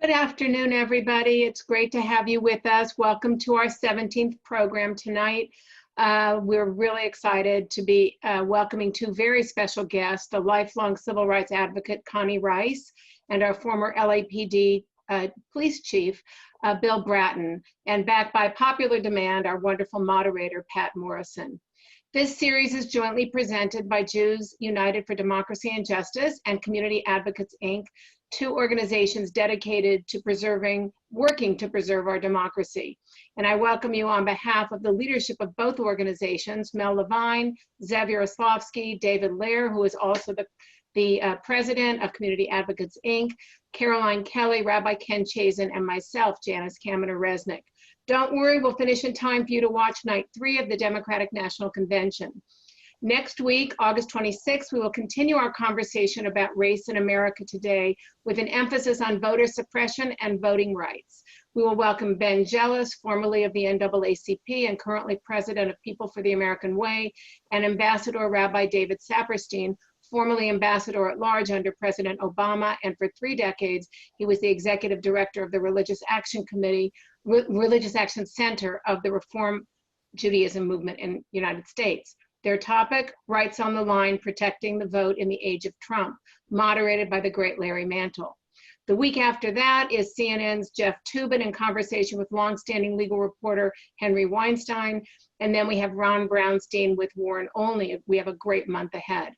Good afternoon, everybody. It's great to have you with us. Welcome to our 17th program tonight. We're really excited to be welcoming two very special guests, the lifelong civil rights advocate, Connie Rice, and our former LAPD police chief, Bill Bratton, and backed by popular demand, our wonderful moderator, Patt Morrison. This series is jointly presented by Jews United for Democracy and Justice and Community Advocates, Inc., two organizations dedicated to working to preserve our democracy. And I welcome you on behalf of the leadership of both organizations, Mel Levine, Zev Yaroslavsky, David Lair, who is also the president of Community Advocates, Inc., Caroline Kelly, Rabbi Ken Chazen, and myself, Janice Kaminer-Resnick. Don't worry, we'll finish in time for you to watch night 3 of the Democratic National Convention. Next week, August 26th, we will continue our conversation about race in America today with an emphasis on voter suppression and voting rights. We will welcome Ben Jealous, formerly of the NAACP and currently president of People for the American Way, and Ambassador Rabbi David Saperstein, formerly ambassador at large under President Obama, and for 3 decades, he was the executive director of the Religious Action Center of the Reform Judaism movement in the United States. Their topic, Rights on the Line, Protecting the Vote in the Age of Trump, moderated by the great Larry Mantle. The week after that is CNN's Jeff Toobin in conversation with longstanding legal reporter Henry Weinstein. And then we have Ron Brownstein with Warren Only. We have a great month ahead.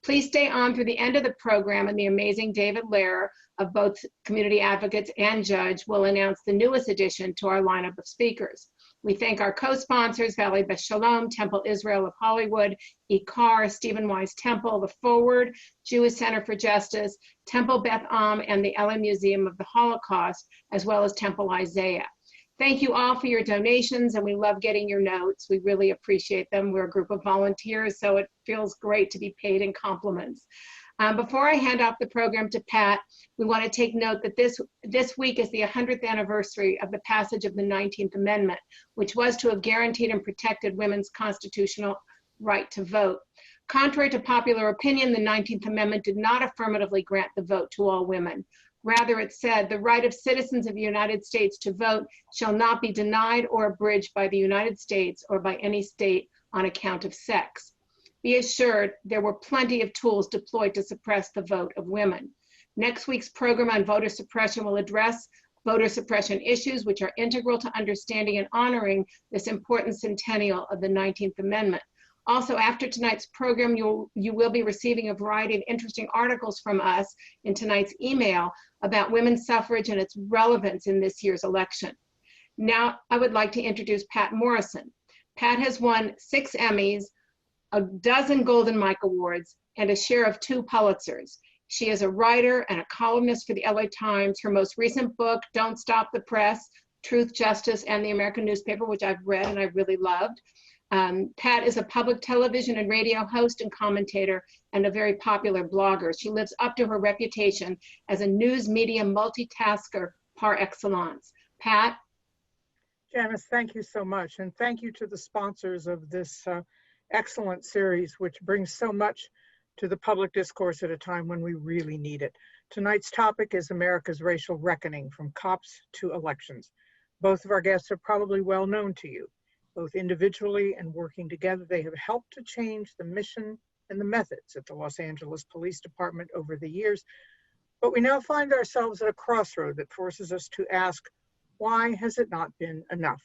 Please stay on through the end of the program, and the amazing David Lair of both Community Advocates and Judge will announce the newest addition to our lineup of speakers. We thank our co-sponsors, Valley Beth Shalom, Temple Israel of Hollywood, IKAR, Stephen Wise Temple, The Forward, Jewish Center for Justice, Temple Beth Am, and the LA Museum of the Holocaust, as well as Temple Isaiah. Thank you all for your donations, and we love getting your notes. We really appreciate them. We're a group of volunteers, so it feels great to be paid in compliments. Before I hand off the program to Pat, we want to take note that this week is the 100th anniversary of the passage of the 19th Amendment, which was to have guaranteed and protected women's constitutional right to vote. Contrary to popular opinion, the 19th Amendment did not affirmatively grant the vote to all women. Rather, it said, the right of citizens of the United States to vote shall not be denied or abridged by the United States or by any state on account of sex. Be assured, there were plenty of tools deployed to suppress the vote of women. Next week's program on voter suppression will address voter suppression issues, which are integral to understanding and honoring this important centennial of the 19th Amendment. Also, after tonight's program, you will be receiving a variety of interesting articles from us in tonight's email about women's suffrage and its relevance in this year's election. Now, I would like to introduce Patt Morrison. Pat has won 6 Emmys, a dozen Golden Mike Awards, and a share of 2 Pulitzers. She is a writer and a columnist for the LA Times. Her most recent book, Don't Stop the Press, Truth, Justice, and the American Newspaper, which I've read and I really loved. Pat is a public television and radio host and commentator and a very popular blogger. She lives up to her reputation as a news media multitasker par excellence. Pat? Janice, thank you so much. And thank you to the sponsors of this excellent series, which brings so much to the public discourse at a time when we really need it. Tonight's topic is America's racial reckoning, from cops to elections. Both of our guests are probably well known to you. Both individually and working together, they have helped to change the mission and the methods at the Los Angeles Police Department over the years. But we now find ourselves at a crossroad that forces us to ask, why has it not been enough?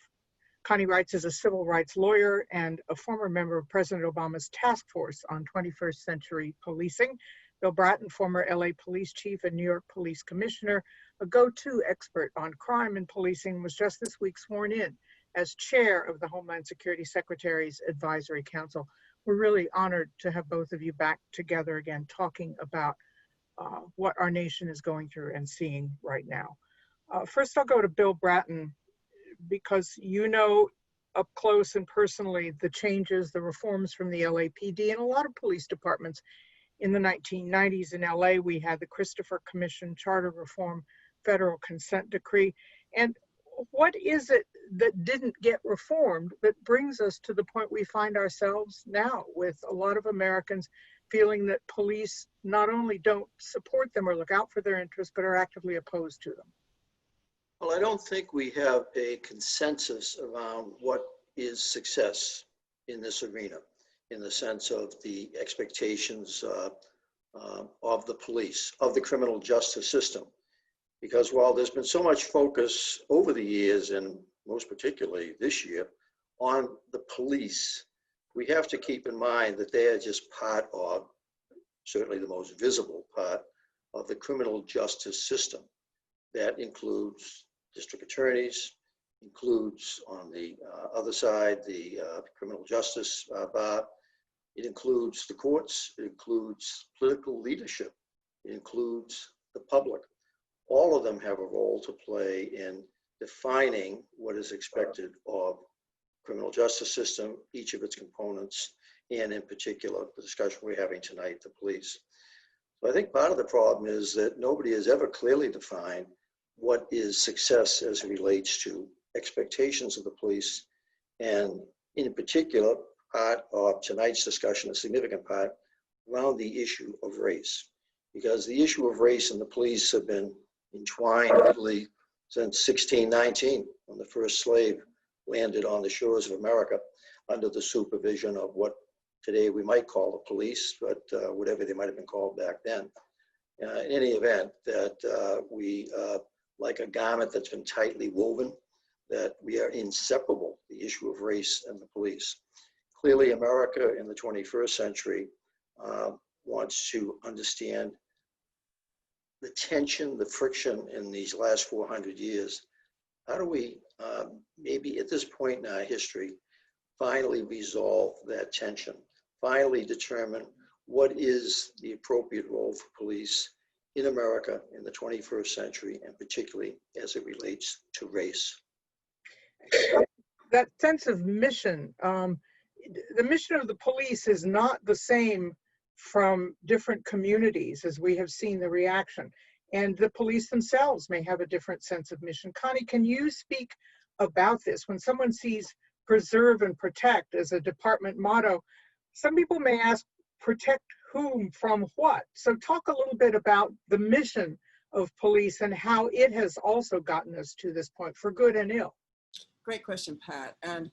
Connie Rice is a civil rights lawyer and a former member of President Obama's task force on 21st century policing. Bill Bratton, former LA police chief and New York police commissioner, a go-to expert on crime and policing, was just this week sworn in as chair of the Homeland Security Secretary's Advisory Council. We're really honored to have both of you back together again, talking about what our nation is going through and seeing right now. First, I'll go to Bill Bratton, because you know up close and personally the changes, the reforms from the LAPD and a lot of police departments. In the 1990s in LA, we had the Christopher Commission, charter reform, federal consent decree. And what is it that didn't get reformed that brings us to the point we find ourselves now, with a lot of Americans feeling that police not only don't support them or look out for their interests, but are actively opposed to them? Well, I don't think we have a consensus around what is success in this arena, in the sense of the expectations of the police, of the criminal justice system. Because while there's been so much focus over the years, and most particularly this year, on the police, we have to keep in mind that they are just part of, certainly the most visible part, of the criminal justice system. That includes district attorneys, includes on the other side, the criminal justice bar. It includes the courts, it includes political leadership, it includes the public. All of them have a role to play in defining what is expected of criminal justice system, each of its components, and in particular, the discussion we're having tonight, the police. So I think part of the problem is that nobody has ever clearly defined what is success as it relates to expectations of the police, and in particular, part of tonight's discussion, a significant part, around the issue of race. Because the issue of race and the police have been entwined literally since 1619, when the first slave landed on the shores of America under the supervision of what today we might call the police, but whatever they might have been called back then. In any event, that we, like a garment that's been tightly woven, that we are inseparable, the issue of race and the police. Clearly, America in the 21st century wants to understand the tension, the friction in these last 400 years. How do we, maybe at this point in our history, finally resolve that tension, finally determine what is the appropriate role for police in America in the 21st century, and particularly as it relates to race? That sense of mission, the mission of the police is not the same from different communities, as we have seen the reaction. And the police themselves may have a different sense of mission. Connie, can you speak about this? When someone sees preserve and protect as a department motto, some people may ask, protect whom from what? So talk a little bit about the mission of police and how it has also gotten us to this point, for good and ill. Great question, Pat. And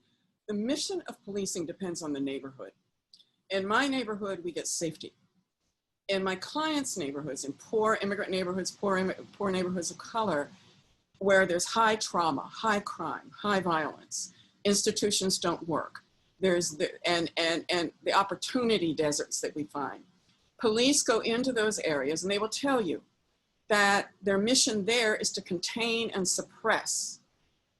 the mission of policing depends on the neighborhood. In my neighborhood, we get safety. In my clients' neighborhoods, in poor immigrant neighborhoods, poor neighborhoods of color, where there's high trauma, high crime, high violence, institutions don't work. There's and the opportunity deserts that we find. Police go into those areas and they will tell you that their mission there is to contain and suppress.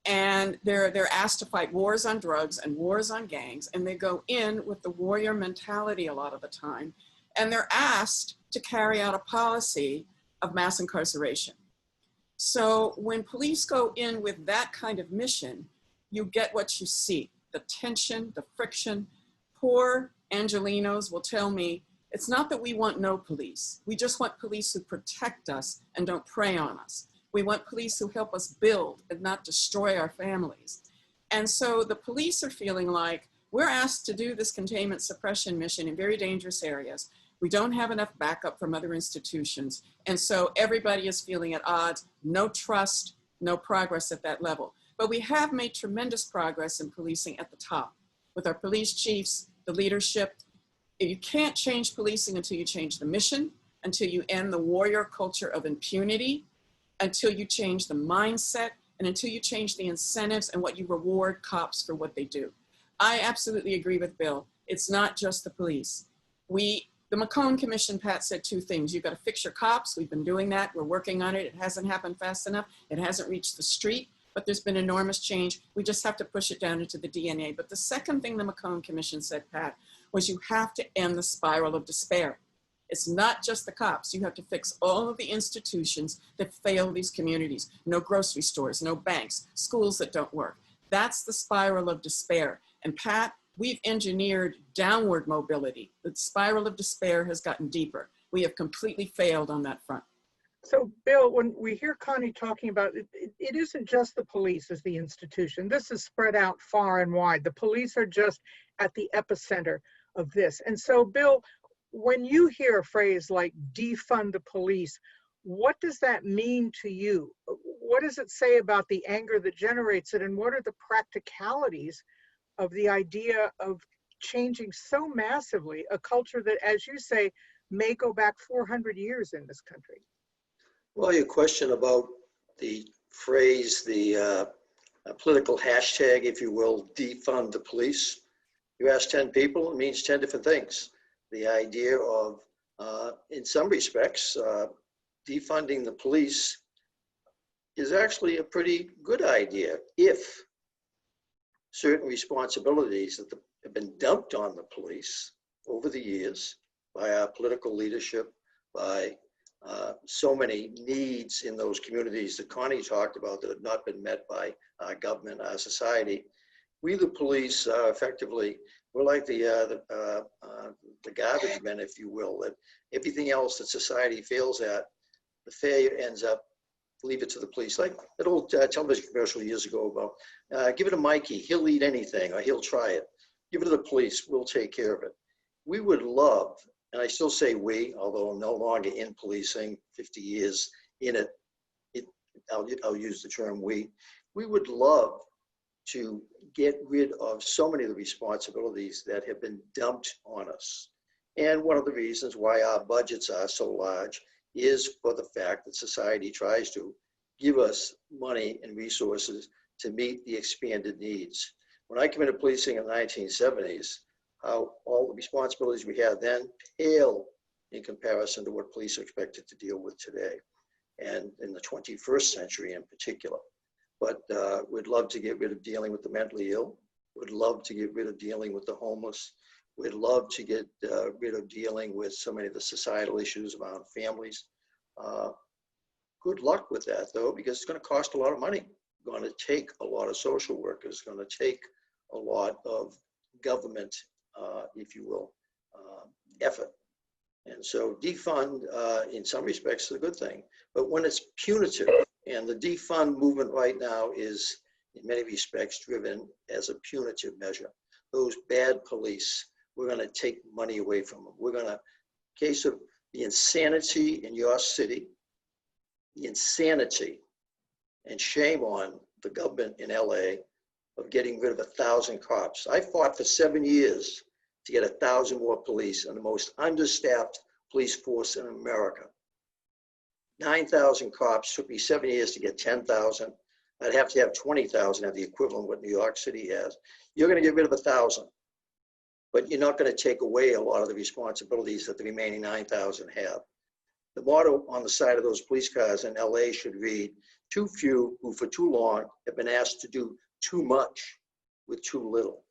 And they're asked to fight wars on drugs and wars on gangs, and they go in with the warrior mentality a lot of the time, and they're asked to carry out a policy of mass incarceration. So when police go in with that kind of mission, you get what you see, the tension, the friction. Poor Angelenos will tell me, it's not that we want no police. We just want police who protect us and don't prey on us. We want police who help us build and not destroy our families. And so the police are feeling like we're asked to do this containment suppression mission in very dangerous areas. We don't have enough backup from other institutions. And so everybody is feeling at odds, no trust, no progress at that level. But we have made tremendous progress in policing at the top with our police chiefs, the leadership. You can't change policing until you change the mission, until you end the warrior culture of impunity, until you change the mindset, and until you change the incentives and what you reward cops for what they do. I absolutely agree with Bill. It's not just the police. The McCone Commission, Pat, said two things. You've got to fix your cops. We've been doing that. We're working on it. It hasn't happened fast enough. It hasn't reached the street, but there's been enormous change. We just have to push it down into the DNA. But the second thing the McCone Commission said, Pat, was you have to end the spiral of despair. It's not just the cops. You have to fix all of the institutions that fail these communities. No grocery stores, no banks, schools that don't work. That's the spiral of despair. And Pat, we've engineered downward mobility. The spiral of despair has gotten deeper. We have completely failed on that front. So Bill, when we hear Connie talking about it, it isn't just the police as the institution. This is spread out far and wide. The police are just at the epicenter of this. And so Bill, when you hear a phrase like defund the police, what does that mean to you? what does it say about the anger that generates it? And what are the practicalities of the idea of changing so massively a culture that, as you say, may go back 400 years in this country? Well, your question about the phrase, the political hashtag, if you will, defund the police. You ask 10 people, it means 10 different things. The idea of, in some respects, defunding the police is actually a pretty good idea if certain responsibilities that have been dumped on the police over the years by our political leadership, by so many needs in those communities that Connie talked about that have not been met by our government, our society. We, the police, effectively, we're like the garbage men, if you will, that everything else that society fails at, the failure ends up, leave it to the police. Like that old television commercial years ago about, give it to Mikey, he'll eat anything, or he'll try it. Give it to the police, we'll take care of it. We would love, and I still say we, although I'm no longer in policing, 50 years in it, I'll use the term we would love to get rid of so many of the responsibilities that have been dumped on us. And one of the reasons why our budgets are so large is for the fact that society tries to give us money and resources to meet the expanded needs. When I came into policing in the 1970s, how all the responsibilities we had then pale in comparison to what police are expected to deal with today, and in the 21st century in particular. But we'd love to get rid of dealing with the mentally ill. We'd love to get rid of dealing with the homeless. We'd love to get rid of dealing with so many of the societal issues around families. Good luck with that, though, because it's going to cost a lot of money. It's going to take a lot of social workers. It's going to take a lot of government, if you will, effort. And so defund, in some respects, is a good thing. But when it's punitive, and the defund movement right now is, in many respects, driven as a punitive measure. Those bad police, we're going to take money away from them. We're going to, case of the insanity in your city, the insanity, and shame on the government in LA of getting rid of 1,000 cops. I fought for 7 years to get 1,000 more police and the most understaffed police force in America. 9,000 cops, took me 7 years to get 10,000. I'd have to have 20,000 at the equivalent of what New York City has. You're going to get rid of 1,000, but you're not going to take away a lot of the responsibilities that the remaining 9,000 have. The motto on the side of those police cars in LA should read, too few who for too long have been asked to do too much with too little.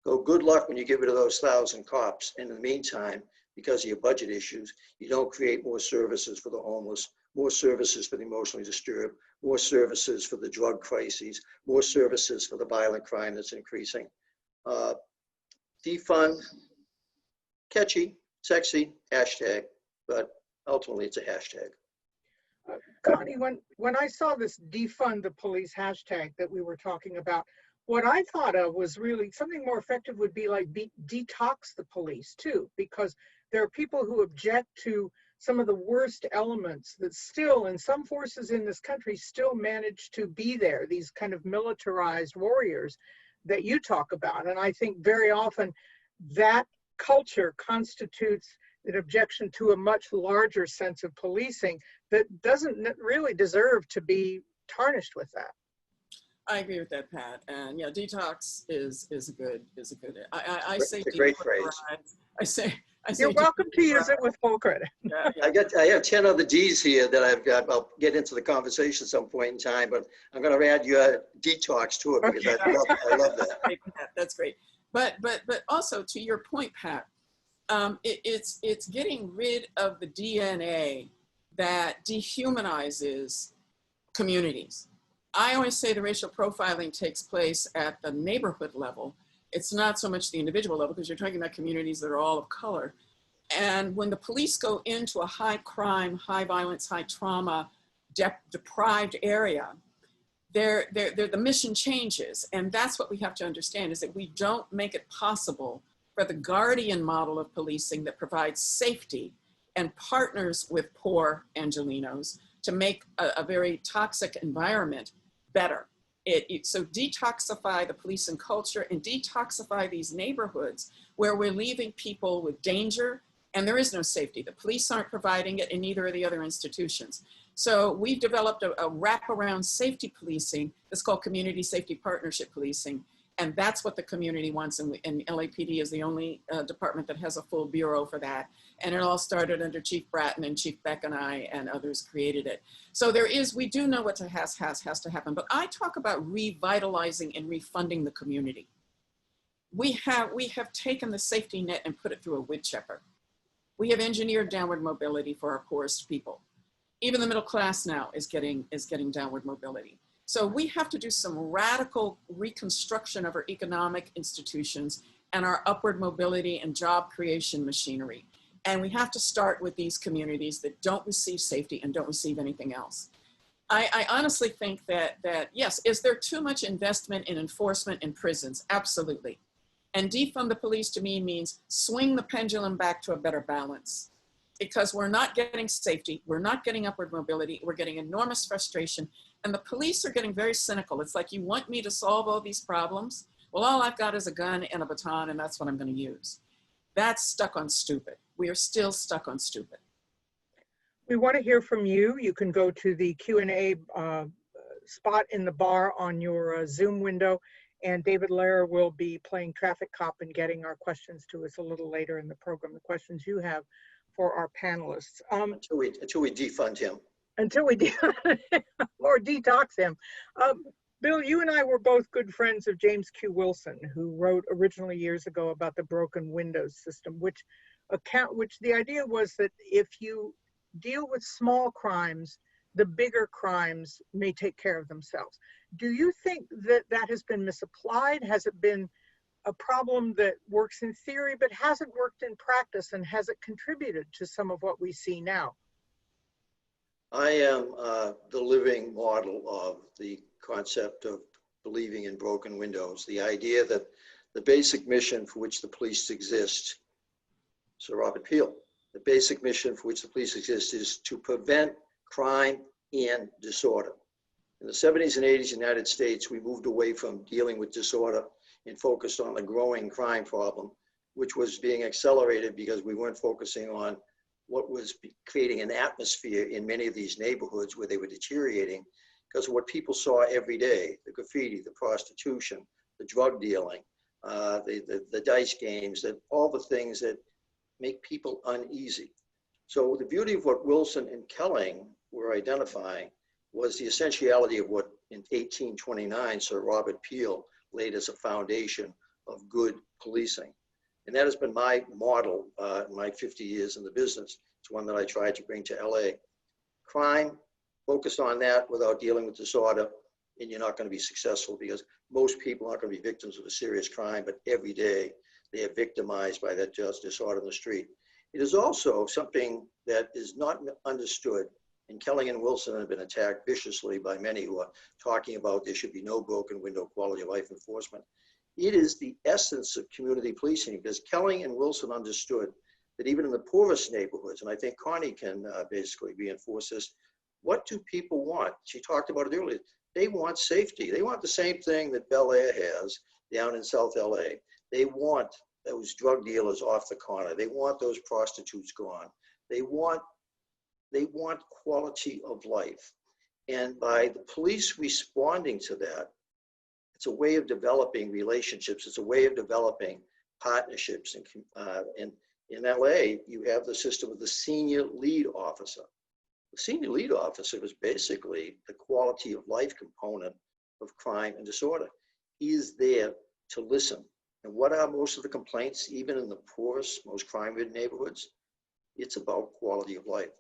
So good luck when you get rid of those 1,000 cops. In the meantime, because of your budget issues, you don't create more services for the homeless, more services for the emotionally disturbed, more services for the drug crises, more services for the violent crime that's increasing. Defund, catchy, sexy, hashtag, but ultimately it's a hashtag. Connie, when I saw this defund the police hashtag that we were talking about, what I thought of was really something more effective would be like detox the police too, because there are people who object to some of the worst elements that still, in some forces in this country, still manage to be there, these kind of militarized warriors that you talk about. And I think very often that culture constitutes an objection to a much larger sense of policing that doesn't really deserve to be tarnished with that. I agree with that, Pat. And yeah, detox is a good. I say it's a great phrase. I say you're welcome to use it with full credit. Yeah, yeah. I have 10 other D's here that I've got. I'll get into the conversation at some point in time, but I'm going to add your detox to it because Okay. I love that. Great, Pat. That's great. But also to your point, Pat, it's getting rid of the DNA that dehumanizes communities. I always say the racial profiling takes place at the neighborhood level. It's not so much the individual level because you're talking about communities that are all of color. And when the police go into a high crime, high violence, high trauma, deprived area, the mission changes. And that's what we have to understand is that we don't make it possible for the guardian model of policing that provides safety and partners with poor Angelenos to make a very toxic environment better. So detoxify the policing culture and detoxify these neighborhoods where we're leaving people with danger and there is no safety. The police aren't providing it and neither are the other institutions. So we've developed a wraparound safety policing that's called community safety partnership policing. And that's what the community wants. And LAPD is the only department that has a full bureau for that. And it all started under Chief Bratton, and Chief Beck and I and others created it. So we do know what has to happen. But I talk about revitalizing and refunding the community. We have taken the safety net and put it through a wood chipper. We have engineered downward mobility for our poorest people. Even the middle class now is getting downward mobility. So we have to do some radical reconstruction of our economic institutions and our upward mobility and job creation machinery. And we have to start with these communities that don't receive safety and don't receive anything else. I honestly think that yes, is there too much investment in enforcement in prisons? Absolutely. And defund the police to me means swing the pendulum back to a better balance. Because we're not getting safety, we're not getting upward mobility, we're getting enormous frustration, and the police are getting very cynical. It's like, you want me to solve all these problems? Well, all I've got is a gun and a baton, and that's what I'm going to use. That's stuck on stupid. We are still stuck on stupid. We want to hear from you. You can go to the Q&A spot in the bar on your Zoom window, and David Lehrer will be playing traffic cop and getting our questions to us a little later in the program, the questions you have for our panelists. Until we defund him. Until we or detox him. Bill, you and I were both good friends of James Q. Wilson, who wrote originally years ago about the broken windows system, which the idea was that if you deal with small crimes, the bigger crimes may take care of themselves. Do you think that that has been misapplied? Has it been a problem that works in theory but hasn't worked in practice, and has it contributed to some of what we see now? I am the living model of the concept of believing in broken windows. The idea that the basic mission for which the police exist, Sir Robert Peel, the basic mission for which the police exist is to prevent crime and disorder. In the 70s and 80s United States, we moved away from dealing with disorder and focused on the growing crime problem, which was being accelerated because we weren't focusing on what was creating an atmosphere in many of these neighborhoods where they were deteriorating because of what people saw every day: the graffiti, the prostitution, the drug dealing, the dice games, that all the things that make people uneasy. So the beauty of what Wilson and Kelling were identifying was the essentiality of what in 1829 Sir Robert Peel laid as a foundation of good policing. And that has been my model in my 50 years in the business. It's one that I tried to bring to LA. Crime, focus on that without dealing with disorder, and you're not going to be successful, because most people aren't going to be victims of a serious crime, but every day they are victimized by that just disorder in the street. It is also something that is not understood, and Kelling and Wilson have been attacked viciously by many who are talking about there should be no broken window quality of life enforcement. It is the essence of community policing, because Kelling and Wilson understood that even in the poorest neighborhoods, and I think Connie can basically reinforce this, what do people want? She talked about it earlier. They want safety. They want the same thing that Bel Air has down in South LA. They want those drug dealers off the corner. They want those prostitutes gone. They want quality of life. And by the police responding to that, it's a way of developing relationships. It's a way of developing partnerships. And in LA, you have the system of the senior lead officer. The senior lead officer is basically the quality of life component of crime and disorder. He is there to listen. And what are most of the complaints, even in the poorest, most crime-ridden neighborhoods? It's about quality of life.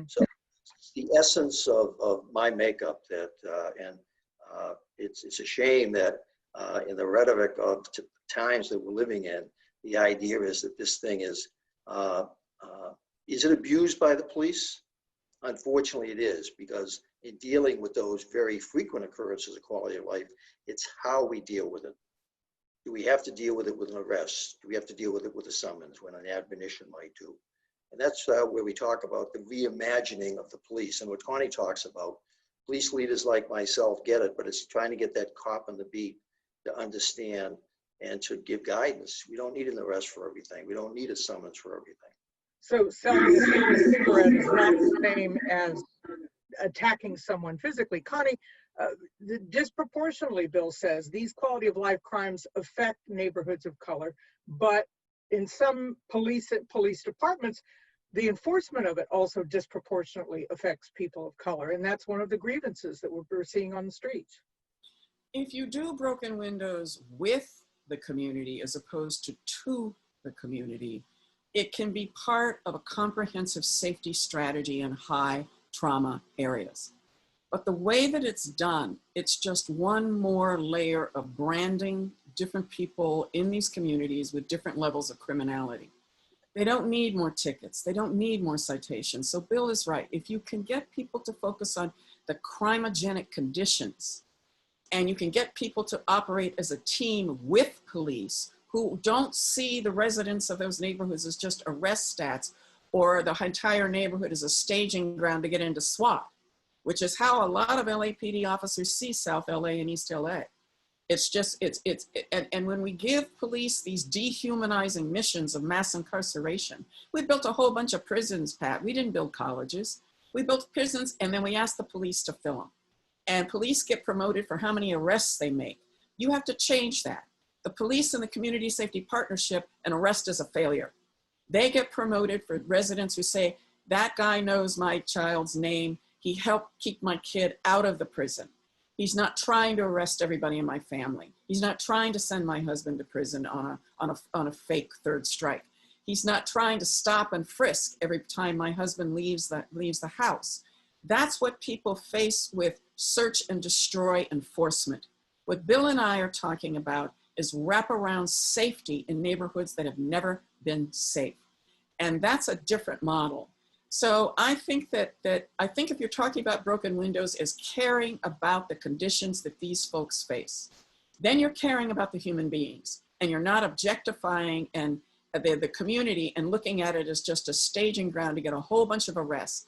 So it's the essence of my makeup that, it's a shame that in the rhetoric of times that we're living in, the idea is that this thing is it abused by the police? Unfortunately, it is, because in dealing with those very frequent occurrences of quality of life, it's how we deal with it. Do we have to deal with it with an arrest? Do we have to deal with it with a summons when an admonition might do? And that's where we talk about the reimagining of the police. And what Connie talks about, police leaders like myself get it, but it's trying to get that cop on the beat to understand and to give guidance. We don't need an arrest for everything. We don't need a summons for everything. So selling a single cigarette is not the same as attacking someone physically. Connie, disproportionately, Bill says, these quality of life crimes affect neighborhoods of color, but in some police departments, the enforcement of it also disproportionately affects people of color. And that's one of the grievances that we're seeing on the streets. If you do broken windows with the community as opposed to the community, it can be part of a comprehensive safety strategy in high trauma areas. But the way that it's done, it's just one more layer of branding different people in these communities with different levels of criminality. They don't need more tickets. They don't need more citations. So Bill is right. If you can get people to focus on the crimogenic conditions, and you can get people to operate as a team with police who don't see the residents of those neighborhoods as just arrest stats or the entire neighborhood as a staging ground to get into SWAT, which is how a lot of LAPD officers see South LA and East LA. It's just, and when we give police these dehumanizing missions of mass incarceration, we built a whole bunch of prisons, Pat. We didn't build colleges. We built prisons, and then we asked the police to fill them. And police get promoted for how many arrests they make. You have to change that. The police and the community safety partnership, an arrest is a failure. They get promoted for residents who say, that guy knows my child's name. He helped keep my kid out of the prison. He's not trying to arrest everybody in my family. He's not trying to send my husband to prison on a fake third strike. He's not trying to stop and frisk every time my husband leaves the house. That's what people face with search and destroy enforcement. What Bill and I are talking about is wraparound safety in neighborhoods that have never been safe. And that's a different model. So I think that if you're talking about broken windows as caring about the conditions that these folks face, then you're caring about the human beings, and you're not objectifying and the community and looking at it as just a staging ground to get a whole bunch of arrests.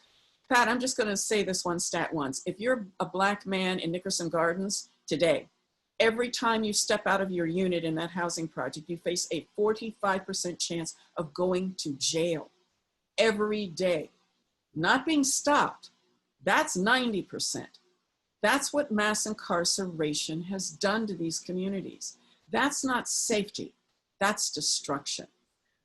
Pat, I'm just gonna say this one stat once. If you're a Black man in Nickerson Gardens today, every time you step out of your unit in that housing project, you face a 45% chance of going to jail every day. Not being stopped, that's 90%. That's what mass incarceration has done to these communities. That's not safety, that's destruction.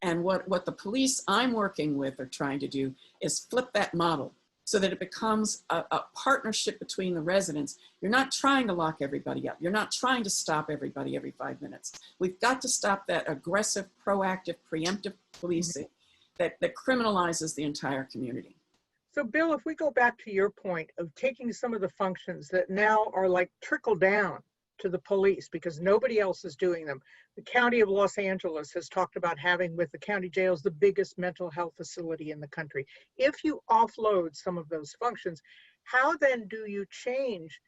And what the police I'm working with are trying to do is flip that model so that it becomes a partnership between the residents. You're not trying to lock everybody up. You're not trying to stop everybody every 5 minutes. We've got to stop that aggressive, proactive, preemptive policing that criminalizes the entire community. So Bill, if we go back to your point of taking some of the functions that now are like trickle down to the police because nobody else is doing them. The County of Los Angeles has talked about having with the county jails the biggest mental health facility in the country. If you offload some of those functions, how then do you change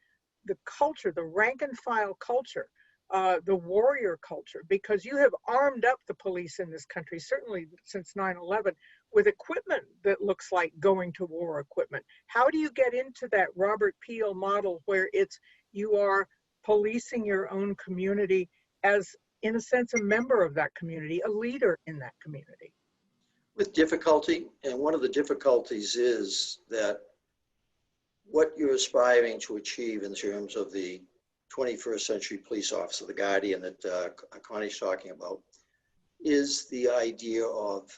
the culture, the rank and file culture, the warrior culture? Because you have armed up the police in this country, certainly since 9/11, with equipment that looks like going to war equipment. How do you get into that Robert Peel model where you are policing your own community as, in a sense, a member of that community, a leader in that community? With difficulty, and one of the difficulties is that what you're aspiring to achieve in terms of the 21st century police officer, the guardian that Connie's talking about, is the idea of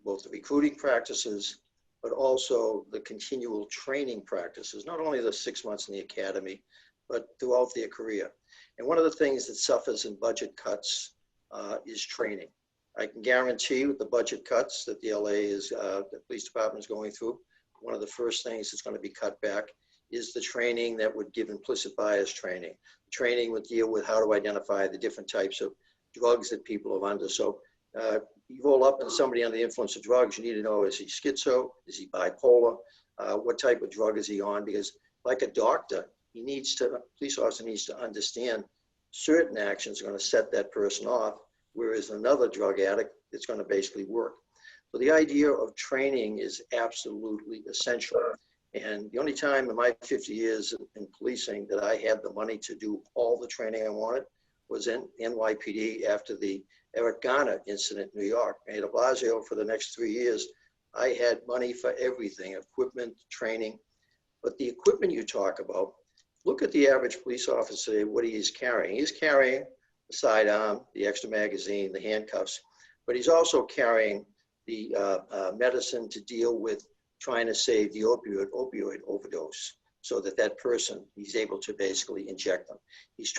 both the recruiting practices, but also the continual training practices, not only the 6 months in the academy, but throughout their career. And one of the things that suffers in budget cuts is training. I can guarantee with the budget cuts that the police department is going through, one of the first things that's going to be cut back is the training that would give implicit bias training. Training would deal with how to identify the different types of drugs that people are under. So you roll up on somebody under the influence of drugs, you need to know, is he schizo? Is he bipolar? What type of drug is he on? Because like a doctor, police officer needs to understand certain actions are going to set that person off, whereas another drug addict, it's going to basically work. So the idea of training is absolutely essential. And the only time in my 50 years in policing that I had the money to do all the training I wanted was in NYPD after the Eric Garner incident in New York. Mayor de Blasio, for the next 3 years, I had money for everything, equipment, training. But the equipment you talk about, look at the average police officer, what he is carrying. He's carrying the sidearm, the extra magazine, the handcuffs, but he's also carrying the medicine to deal with trying to save the opioid overdose so that that person, he's able to basically inject them. He's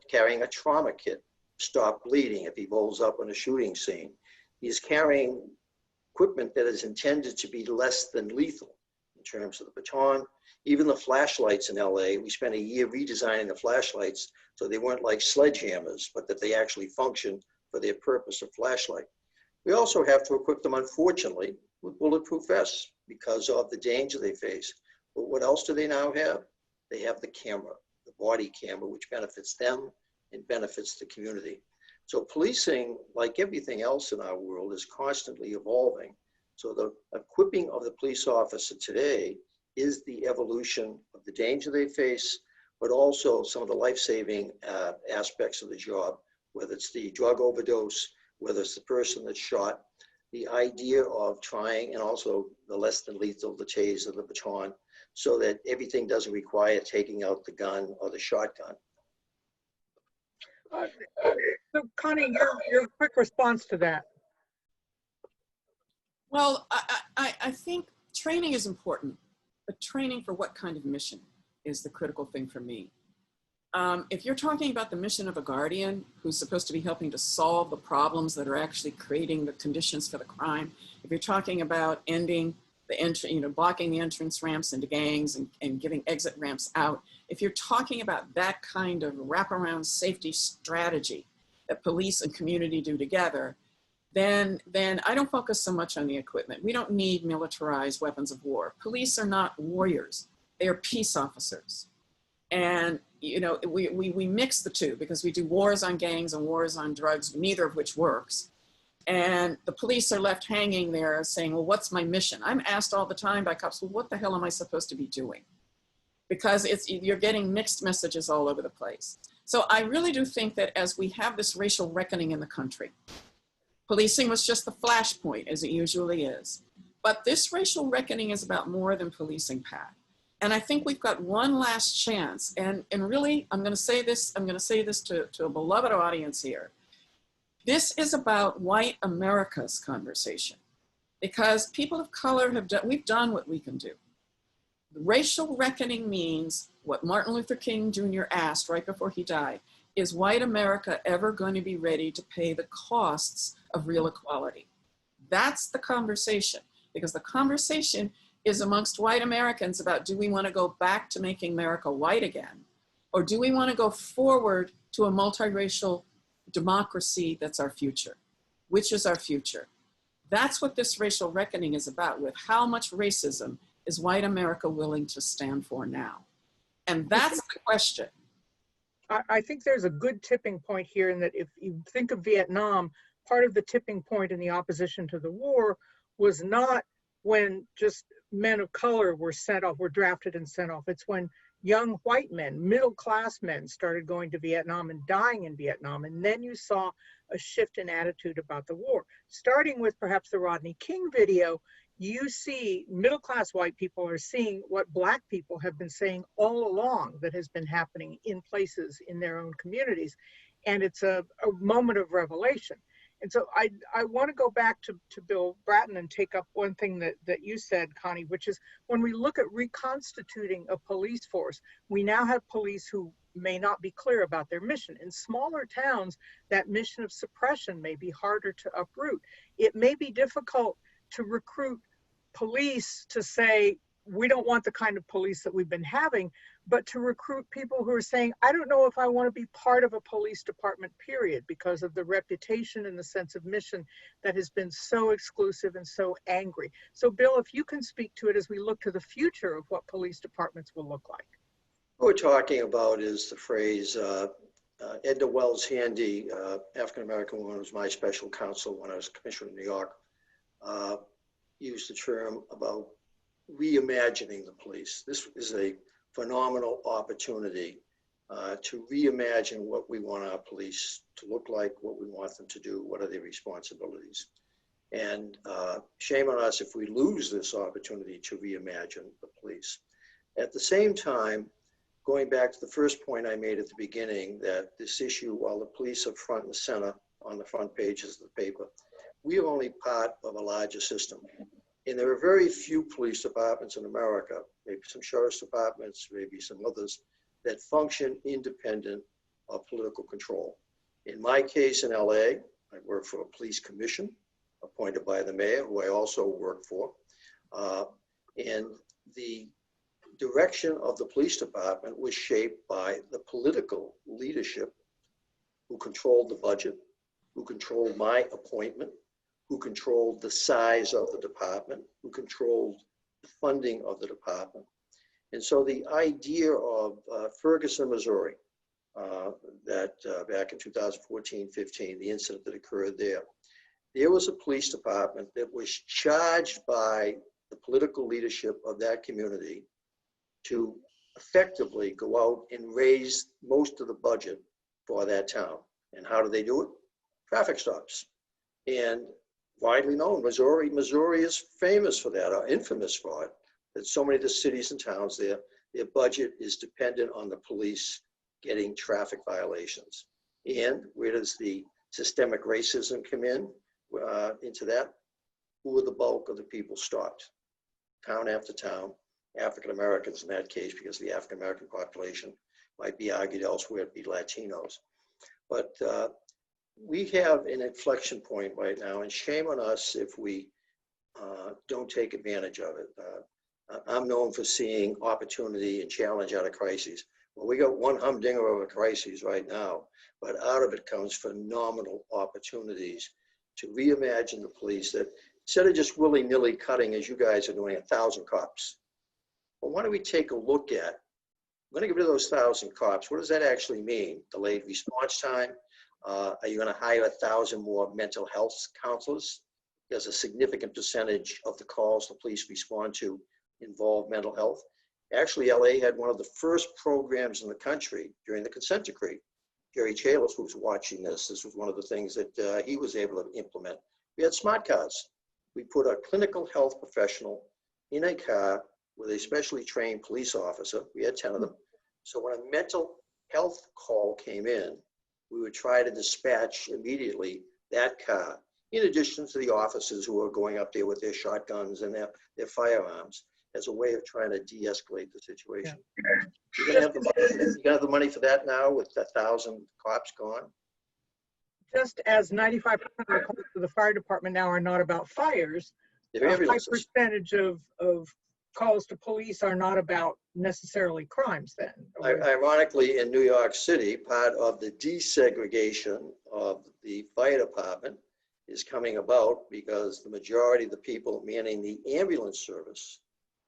carrying a trauma kit to stop bleeding if he rolls up on a shooting scene. He's carrying equipment that is intended to be less than lethal in terms of the baton. Even the flashlights in LA, we spent a year redesigning the flashlights so they weren't like sledgehammers, but that they actually function for their purpose of flashlight. We also have to equip them, unfortunately, with bulletproof vests because of the danger they face. But what else do they now have? They have the camera, the body camera, which benefits them and benefits the community. So policing, like everything else in our world, is constantly evolving. So the equipping of the police officer today is the evolution of the danger they face, but also some of the life-saving aspects of the job, whether it's the drug overdose, whether it's the person that's shot, the idea of trying, and also the less than lethal, the taser, the baton, so that everything doesn't require taking out the gun or the shotgun. So Connie, your quick response to that. Well, I think training is important, but training for what kind of mission is the critical thing for me. If you're talking about the mission of a guardian who's supposed to be helping to solve the problems that are actually creating the conditions for the crime, if you're talking about ending the entry, blocking the entrance ramps into gangs and giving exit ramps out, if you're talking about that kind of wraparound safety strategy that police and community do together, then I don't focus so much on the equipment. We don't need militarized weapons of war. Police are not warriors. They are peace officers. And we mix the two because we do wars on gangs and wars on drugs, neither of which works. And the police are left hanging there saying, well, what's my mission? I'm asked all the time by cops, well, what the hell am I supposed to be doing? Because you're getting mixed messages all over the place. So I really do think that as we have this racial reckoning in the country, policing was just the flashpoint, as it usually is. But this racial reckoning is about more than policing, Pat. And I think we've got one last chance. And really, I'm going to say this to a beloved audience here. This is about white America's conversation, because people of color we've done what we can do. Racial reckoning means what Martin Luther King Jr. asked right before he died: is white America ever going to be ready to pay the costs of real equality? That's the conversation, because the conversation is amongst white Americans about, do we want to go back to making America white again? Or do we want to go forward to a multiracial democracy that's our future? Which is our future? That's what this racial reckoning is about, with how much racism is white America willing to stand for now? And that's the question. I think there's a good tipping point here in that if you think of Vietnam, part of the tipping point in the opposition to the war was not when just men of color were drafted and sent off. It's when young white men, middle-class men, started going to Vietnam and dying in Vietnam. And then you saw a shift in attitude about the war. Starting with perhaps the Rodney King video, you see middle-class white people are seeing what Black people have been saying all along that has been happening in places in their own communities. And it's a moment of revelation. And so I want to go back to Bill Bratton and take up one thing that you said, Connie, which is when we look at reconstituting a police force, we now have police who may not be clear about their mission. In smaller towns, that mission of suppression may be harder to uproot. It may be difficult to recruit police to say, we don't want the kind of police that we've been having, but to recruit people who are saying, I don't know if I want to be part of a police department, period, because of the reputation and the sense of mission that has been so exclusive and so angry. So Bill, if you can speak to it as we look to the future of what police departments will look like. What we're talking about is the phrase, Edna Wells Handy, African-American woman, was my special counsel when I was commissioner in New York. used the term about reimagining the police. This is a phenomenal opportunity to reimagine what we want our police to look like, what we want them to do, what are their responsibilities. And shame on us if we lose this opportunity to reimagine the police. At the same time, going back to the first point I made at the beginning, that this issue, while the police are front and center on the front pages of the paper, we are only part of a larger system. And there are very few police departments in America, maybe some sheriff's departments, maybe some others, that function independent of political control. In my case in LA, I work for a police commission appointed by the mayor, who I also work for. And the direction of the police department was shaped by the political leadership who controlled the budget, who controlled my appointment, who controlled the size of the department, who controlled the funding of the department. And so the idea of Ferguson, Missouri, that back in 2014-15, the incident that occurred there was a police department that was charged by the political leadership of that community to effectively go out and raise most of the budget for that town. And how do they do it? Traffic stops. And widely known, Missouri is famous for that, or infamous for it, that so many of the cities and towns there, their budget is dependent on the police getting traffic violations. And where does the systemic racism come in into that? Who are the bulk of the people stopped? Town after town, African Americans in that case, because the African American population might be argued elsewhere to be Latinos. But we have an inflection point right now, and shame on us if we don't take advantage of it. I'm known for seeing opportunity and challenge out of crises. Well, we got one humdinger of a crisis right now, but out of it comes phenomenal opportunities to reimagine the police, that instead of just willy-nilly cutting, as you guys are doing, 1,000 cops, well, why don't we take a look at, we're gonna get rid of those 1,000 cops. What does that actually mean? Delayed response time? Are you gonna hire 1,000 more mental health counselors? There's a significant percentage of the calls the police respond to involve mental health. Actually, LA had one of the first programs in the country during the consent decree. Jerry Chalis, who's watching this was one of the things that he was able to implement. We had smart cars. We put a clinical health professional in a car with a specially trained police officer. We had 10 of them. So when a mental health call came in, we would try to dispatch immediately that car, in addition to the officers who are going up there with their shotguns and their firearms, as a way of trying to de-escalate the situation. Yeah. You're gonna have the money for that now with 1,000 cops gone? Just as 95% of the calls to the fire department now are not about fires, a high percentage of calls to police are not about necessarily crimes then. Ironically, in New York City, part of the desegregation of the fire department is coming about because the majority of the people manning the ambulance service,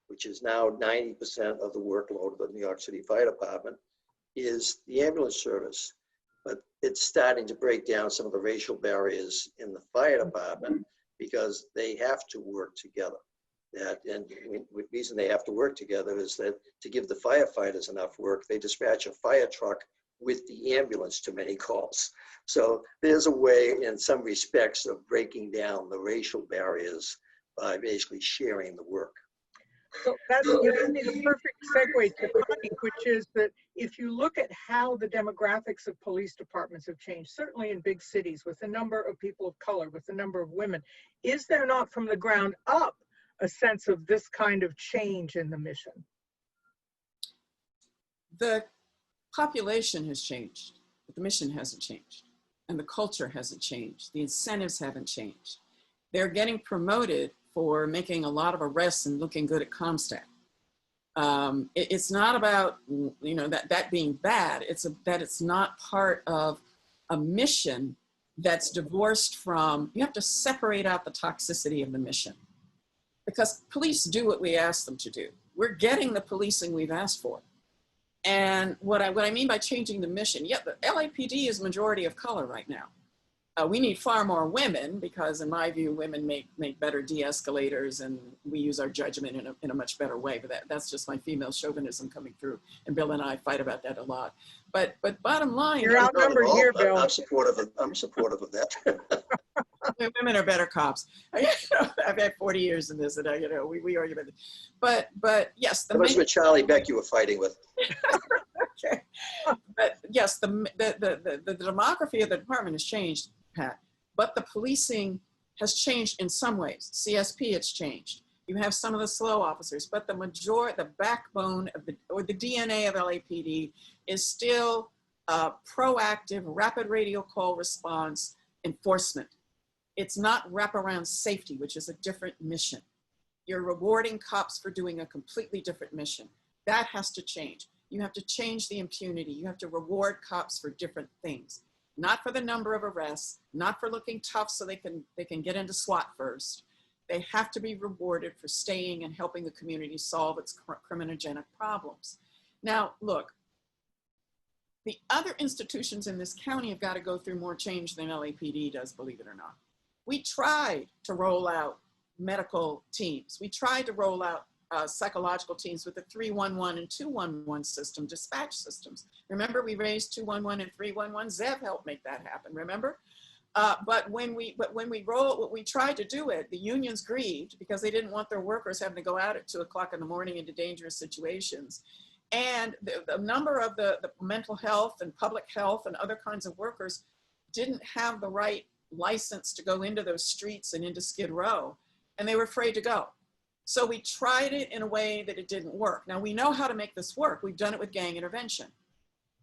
which is now 90% of the workload of the New York City Fire Department, is the ambulance service. But it's starting to break down some of the racial barriers in the fire department because they have to work together. And the reason they have to work together is that to give the firefighters enough work, they dispatch a fire truck with the ambulance to many calls. So there's a way, in some respects, of breaking down the racial barriers by basically sharing the work. So that's the perfect segue to Connie, which is that if you look at how the demographics of police departments have changed, certainly in big cities, with the number of people of color, with the number of women, is there not from the ground up a sense of this kind of change in the mission? The population has changed, but the mission hasn't changed. And the culture hasn't changed. The incentives haven't changed. They're getting promoted for making a lot of arrests and looking good at Comstat. It's not about, you know, that being bad. It's that it's not part of a mission that's divorced from, you have to separate out the toxicity of the mission. Because police do what we ask them to do. We're getting the policing we've asked for. And what I mean by changing the mission, yeah, the LAPD is majority of color right now. We need far more women because, in my view, women make better de-escalators, and we use our judgment in a much better way. But that's just my female chauvinism coming through, and Bill and I fight about that a lot. But bottom line, you're outnumbered here, Bill. I'm supportive of that. Women are better cops. I've had 40 years in this, and we argue about it. But yes, that was with Charlie Beck you were fighting with. Okay. But yes, the demography of the department has changed, Pat, but the policing has changed in some ways. CSP, it's changed. You have some of the slow officers, but the backbone of the DNA of LAPD is still proactive, rapid radio call response enforcement. It's not wraparound safety, which is a different mission. You're rewarding cops for doing a completely different mission. That has to change. You have to change the impunity. You have to reward cops for different things, not for the number of arrests, not for looking tough so they can get into SWAT first. They have to be rewarded for staying and helping the community solve its criminogenic problems. Now, look, the other institutions in this county have got to go through more change than LAPD does, believe it or not. We tried to roll out medical teams. We tried to roll out psychological teams with the 311 and 211 system, dispatch systems. Remember, we raised 211 and 311. Zev helped make that happen, remember? But when we tried to do it, the unions grieved because they didn't want their workers having to go out at 2 o'clock in the morning into dangerous situations. And the number of the mental health and public health and other kinds of workers didn't have the right license to go into those streets and into Skid Row, and they were afraid to go. So we tried it in a way that it didn't work. Now we know how to make this work. We've done it with gang intervention.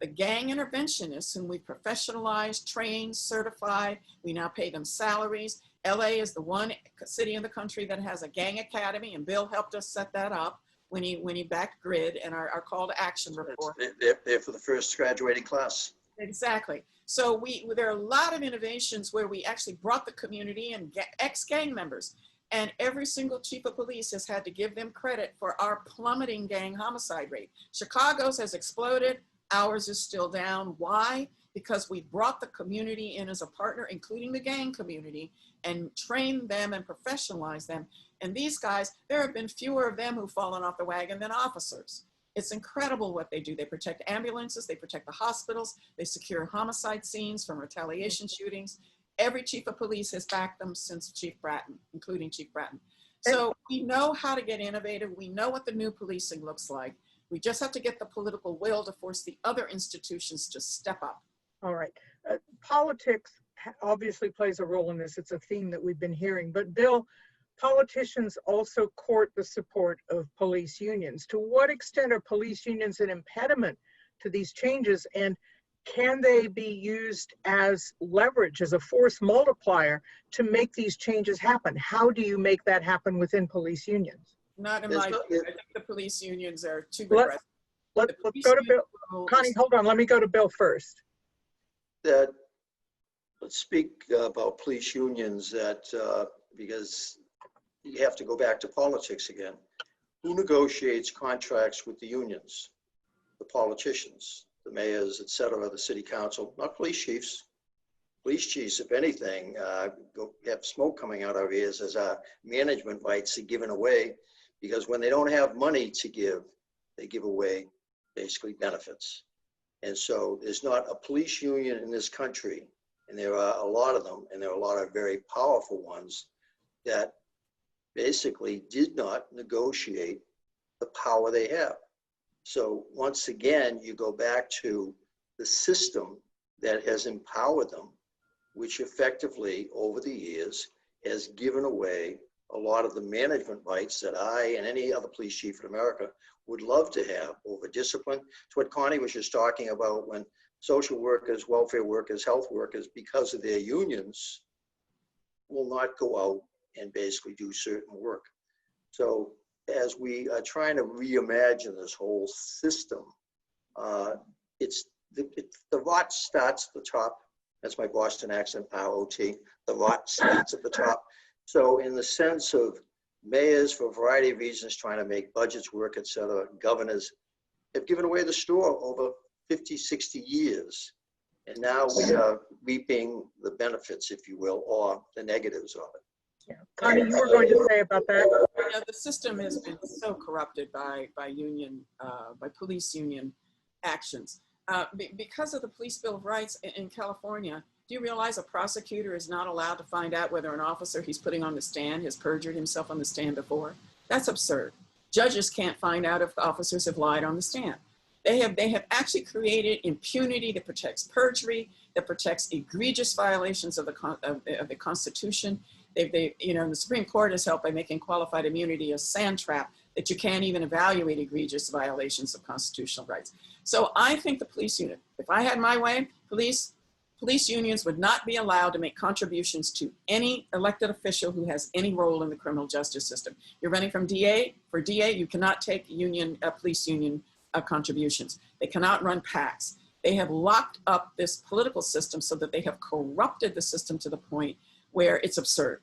The gang interventionists whom we professionalized, trained, certified, we now pay them salaries. LA is the one city in the country that has a gang academy, and Bill helped us set that up when he backed GRID and our call to action report. They're for the first graduating class. Exactly. So there are a lot of innovations where we actually brought the community and ex-gang members. And every single chief of police has had to give them credit for our plummeting gang homicide rate. Chicago's has exploded. Ours is still down. Why? Because we brought the community in as a partner, including the gang community, and trained them and professionalized them. And these guys, there have been fewer of them who've fallen off the wagon than officers. It's incredible what they do. They protect ambulances, they protect the hospitals, they secure homicide scenes from retaliation shootings. Every chief of police has backed them since Chief Bratton, including Chief Bratton. So we know how to get innovative. We know what the new policing looks like. We just have to get the political will to force the other institutions to step up. All right. Politics obviously plays a role in this. It's a theme that we've been hearing. But Bill, politicians also court the support of police unions. To what extent are police unions an impediment to these changes? And can they be used as leverage, as a force multiplier to make these changes happen? How do you make that happen within police unions? Not in my view. I think the police unions are too aggressive. Let's go to Bill. Connie, hold on. Let me go to Bill first. Let's speak about police unions because you have to go back to politics again. Who negotiates contracts with the unions? The politicians, the mayors, et cetera, the city council, not police chiefs. Police chiefs, if anything, have smoke coming out of our ears as our management rights are given away, because when they don't have money to give, they give away basically benefits. And so there's not a police union in this country, and there are a lot of them, and there are a lot of very powerful ones that basically did not negotiate the power they have. So once again, you go back to the system that has empowered them, which effectively over the years has given away a lot of the management rights that I and any other police chief in America would love to have over discipline. It's what Connie was just talking about, when social workers, welfare workers, health workers, because of their unions, will not go out and basically do certain work. So as we are trying to reimagine this whole system, the rot starts at the top. That's my Boston accent, R-O-T. The rot starts at the top. So in the sense of mayors, for a variety of reasons, trying to make budgets work, et cetera, governors have given away the store over 50, 60 years. And now we are reaping the benefits, if you will, or the negatives of it. Yeah. Connie, you were going to say about that? Yeah, the system has been so corrupted by police union actions. Because of the Police Bill of Rights in California, do you realize a prosecutor is not allowed to find out whether an officer he's putting on the stand has perjured himself on the stand before? That's absurd. Judges can't find out if the officers have lied on the stand. They have actually created impunity that protects perjury, that protects egregious violations of the Constitution. The Supreme Court has helped by making qualified immunity a sand trap that you can't even evaluate egregious violations of constitutional rights. So I think the police unit, if I had my way, police unions would not be allowed to make contributions to any elected official who has any role in the criminal justice system. You're running for DA, you cannot take police union contributions. They cannot run PACs. They have locked up this political system so that they have corrupted the system to the point where it's absurd.